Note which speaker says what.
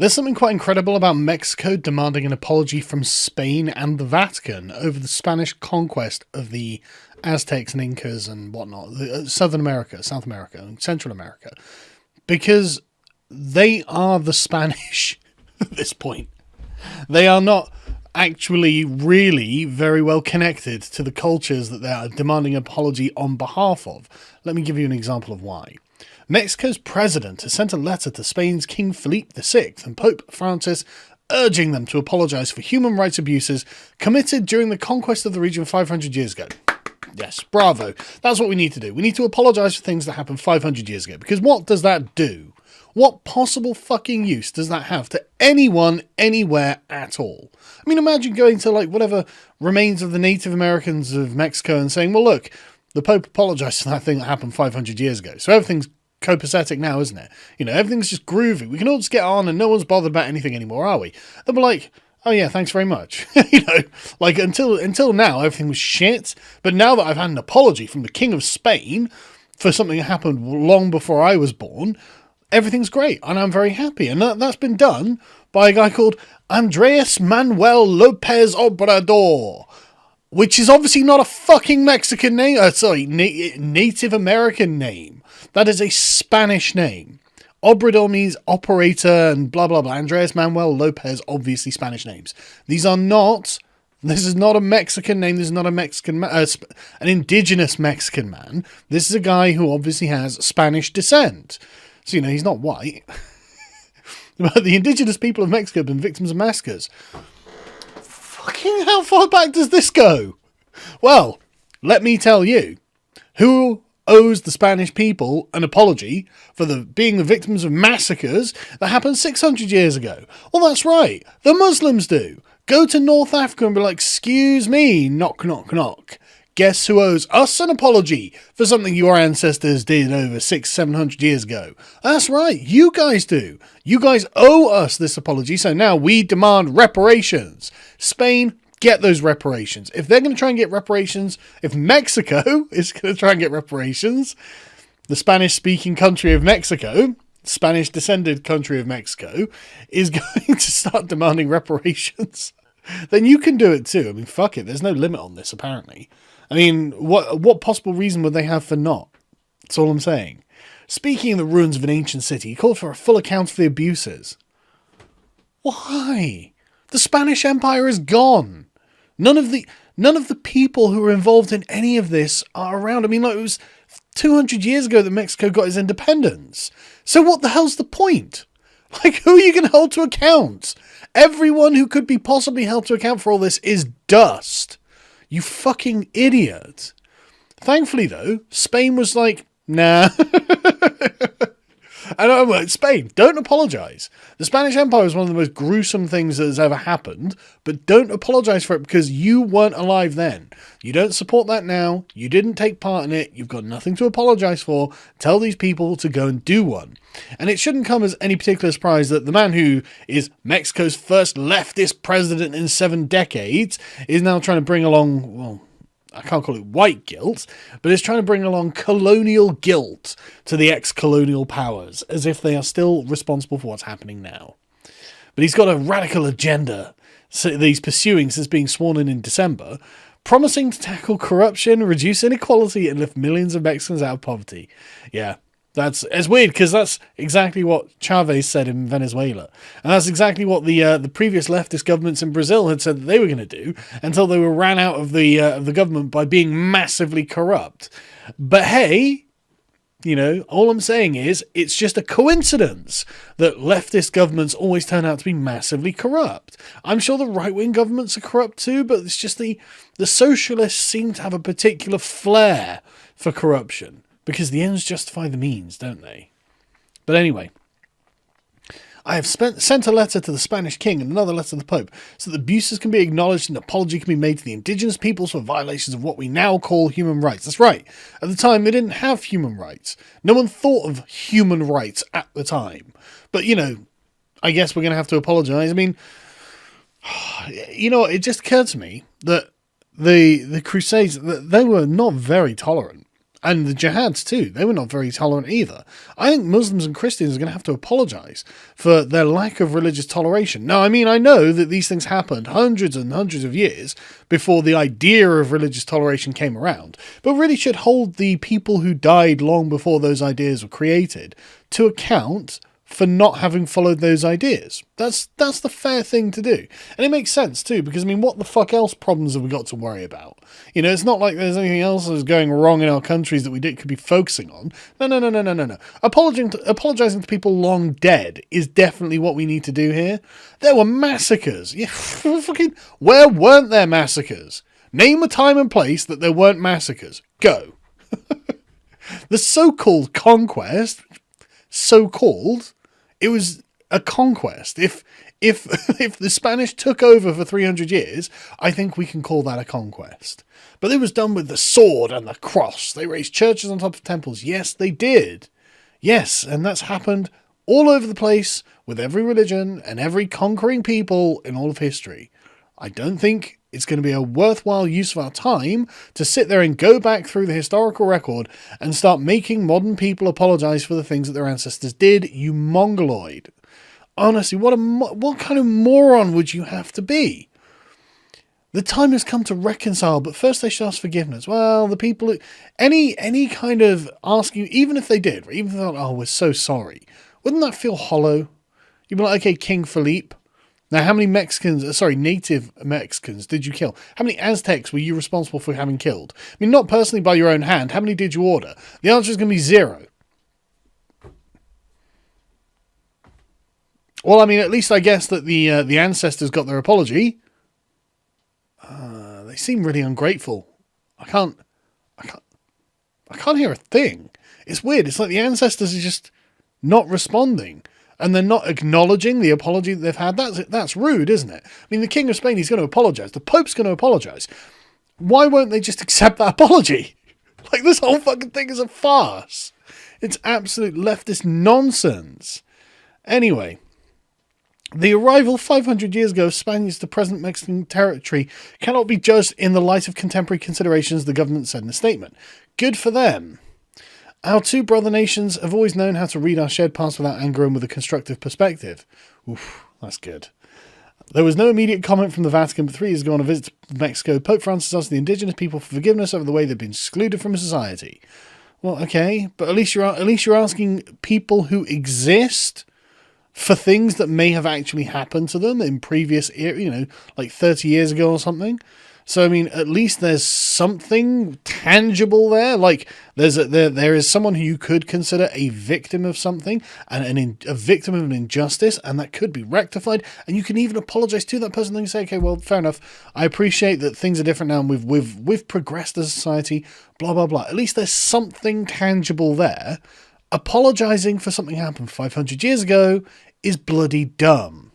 Speaker 1: There's something quite incredible about Mexico demanding an apology from Spain and the Vatican over the Spanish conquest of the Aztecs and Incas and whatnot, South America, and Central America, because they are the Spanish at this point. They are not actually really very well connected to the cultures that they are demanding an apology on behalf of. Let me give you an example of why. Mexico's president has sent a letter to Spain's King Felipe VI and Pope Francis urging them to apologise for human rights abuses committed during the conquest of the region 500 years ago. Yes, bravo. That's what we need to do. We need to apologise for things that happened 500 years ago, because what does that do? What possible fucking use does that have to anyone, anywhere at all? I mean, imagine going to like whatever remains of the Native Americans of Mexico and saying, well, look, the Pope apologised for that thing that happened 500 years ago. So everything's copacetic now, isn't it? You know, everything's just groovy. We can all just get on and no one's bothered about anything anymore, are we? They'll be like, oh yeah, thanks very much. You know, like until now, everything was shit. But now that I've had an apology from the King of Spain for something that happened long before I was born, everything's great and I'm very happy. And that's been done by a guy called Andres Manuel Lopez Obrador, which is obviously not a fucking Mexican name. Native American name. That is a Spanish name. Obrador means operator and blah, blah, blah. Andres Manuel Lopez, obviously Spanish names. This is not a Mexican name. This is not a Mexican, an indigenous Mexican man. This is a guy who obviously has Spanish descent. So, you know, he's not white. But the indigenous people of Mexico have been victims of massacres. Fucking how far back does this go? Well, let me tell you. Who owes the Spanish people an apology for being the victims of massacres that happened 600 years ago? Well, that's right. The Muslims do. Go to North Africa and be like, excuse me, knock, knock, knock. Guess who owes us an apology for something your ancestors did over 600-700 years ago? That's right, you guys do. You guys owe us this apology, so now we demand reparations. Spain, get those reparations. If they're going to try and get reparations, if Mexico is going to try and get reparations, the Spanish-speaking country of Mexico, Spanish-descended country of Mexico, is going to start demanding reparations, then you can do it too. I mean, fuck it. There's no limit on this, apparently. I mean, what possible reason would they have for not? That's all I'm saying. Speaking of the ruins of an ancient city, he called for a full account for the abuses. Why? The Spanish Empire is gone. None of the people who were involved in any of this are around. I mean, like, it was 200 years ago that Mexico got its independence. So what the hell's the point? Like, who are you going to hold to account? Everyone who could be possibly held to account for all this is dust. You fucking idiot. Thankfully, though, Spain was like, nah. And I'm like, Spain, don't apologise. The Spanish Empire is one of the most gruesome things that has ever happened, but don't apologise for it because you weren't alive then. You don't support that now. You didn't take part in it. You've got nothing to apologise for. Tell these people to go and do one. And it shouldn't come as any particular surprise that the man who is Mexico's first leftist president in 7 decades is now trying to bring along, well, I can't call it white guilt, but it's trying to bring along colonial guilt to the ex-colonial powers, as if they are still responsible for what's happening now. But he's got a radical agenda that he's pursuing since being sworn in December, promising to tackle corruption, reduce inequality, and lift millions of Mexicans out of poverty. Yeah. It's weird because that's exactly what Chavez said in Venezuela. And that's exactly what the previous leftist governments in Brazil had said that they were going to do until they were ran out of the government by being massively corrupt. But hey, you know, all I'm saying is it's just a coincidence that leftist governments always turn out to be massively corrupt. I'm sure the right-wing governments are corrupt too, but it's just the socialists seem to have a particular flair for corruption. Because the ends justify the means, don't they? But anyway, I have sent a letter to the Spanish king and another letter to the Pope so that abuses can be acknowledged and an apology can be made to the indigenous peoples for violations of what we now call human rights. That's right. At the time, they didn't have human rights. No one thought of human rights at the time. But, you know, I guess we're going to have to apologise. I mean, you know, it just occurred to me that the Crusades, they were not very tolerant And the jihads too, they were not very tolerant either. I think Muslims and Christians are going to have to apologise for their lack of religious toleration. Now, I mean, I know that these things happened hundreds and hundreds of years before the idea of religious toleration came around, but really should hold the people who died long before those ideas were created to account for not having followed those ideas. That's the fair thing to do. And it makes sense too, because I mean, what the fuck else problems have we got to worry about? You know, it's not like there's anything else that's going wrong in our countries that we could be focusing on. No. Apologizing to people long dead is definitely what we need to do here. There were massacres. Yeah, fucking, where weren't there massacres? Name a time and place that there weren't massacres. Go. The so-called conquest, so-called, it was a conquest. If the Spanish took over for 300 years, I think we can call that a conquest. But it was done with the sword and the cross. They raised churches on top of temples. Yes, they did. Yes, and that's happened all over the place with every religion and every conquering people in all of history. I don't think it's going to be a worthwhile use of our time to sit there and go back through the historical record and start making modern people apologise for the things that their ancestors did, you mongoloid. Honestly, what kind of moron would you have to be? The time has come to reconcile, but first they should ask forgiveness. Well, the people, any kind of asking, even if they did, even if they thought, oh, we're so sorry, wouldn't that feel hollow? You'd be like, okay, King Philippe, now how many native Mexicans did you kill? How many Aztecs were you responsible for having killed? I mean, not personally by your own hand, how many did you order? The answer is going to be 0. Well, I mean, at least I guess that the ancestors got their apology. They seem really ungrateful. I can't hear a thing. It's weird. It's like the ancestors are just not responding, and they're not acknowledging the apology that they've had. That's rude, isn't it? I mean, the King of Spain, he's going to apologise. The Pope's going to apologise. Why won't they just accept that apology? Like, this whole fucking thing is a farce. It's absolute leftist nonsense. Anyway, the arrival 500 years ago of Spaniards to present Mexican territory cannot be judged in the light of contemporary considerations, the government said in a statement. Good for them. Our two brother nations have always known how to read our shared past without anger and with a constructive perspective. Oof, that's good. There was no immediate comment from the Vatican, but 3 years ago on a visit to Mexico, Pope Francis asked the indigenous people for forgiveness over the way they've been excluded from society. Well, okay, but at least you're asking people who exist for things that may have actually happened to them in previous era, like 30 years ago or something. So, I mean, at least there's something tangible there. Like, there is someone who you could consider a victim of something, and a victim of an injustice, and that could be rectified. And you can even apologise to that person and say, okay, well, fair enough. I appreciate that things are different now, and we've progressed as a society, blah, blah, blah. At least there's something tangible there. Apologising for something happened 500 years ago is bloody dumb.